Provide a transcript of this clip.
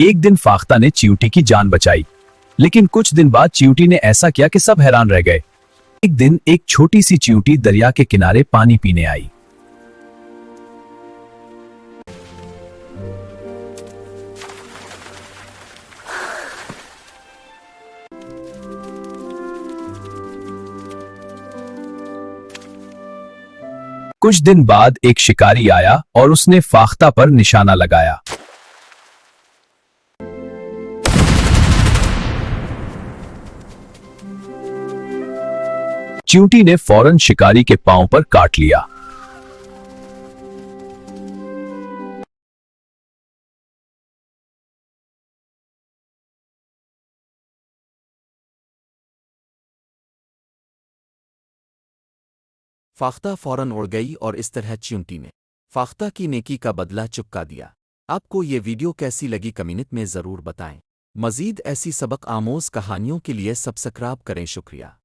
एक दिन फाख्ता ने चींटी की जान बचाई, लेकिन कुछ दिन बाद चींटी ने ऐसा किया कि सब हैरान रह गए। एक दिन एक छोटी सी चींटी दरिया के किनारे पानी पीने आई। कुछ दिन बाद एक शिकारी आया और उसने फाख्ता पर निशाना लगाया। चींटी ने फौरन शिकारी के पांव पर काट लिया। फाख्ता फौरन उड़ गई और इस तरह चींटी ने फाख्ता की नेकी का बदला चुका दिया। आपको ये वीडियो कैसी लगी कमेंट में ज़रूर बताएं। मज़ीद ऐसी सबक आमोज़ कहानियों के लिए सब्सक्राइब करें। शुक्रिया।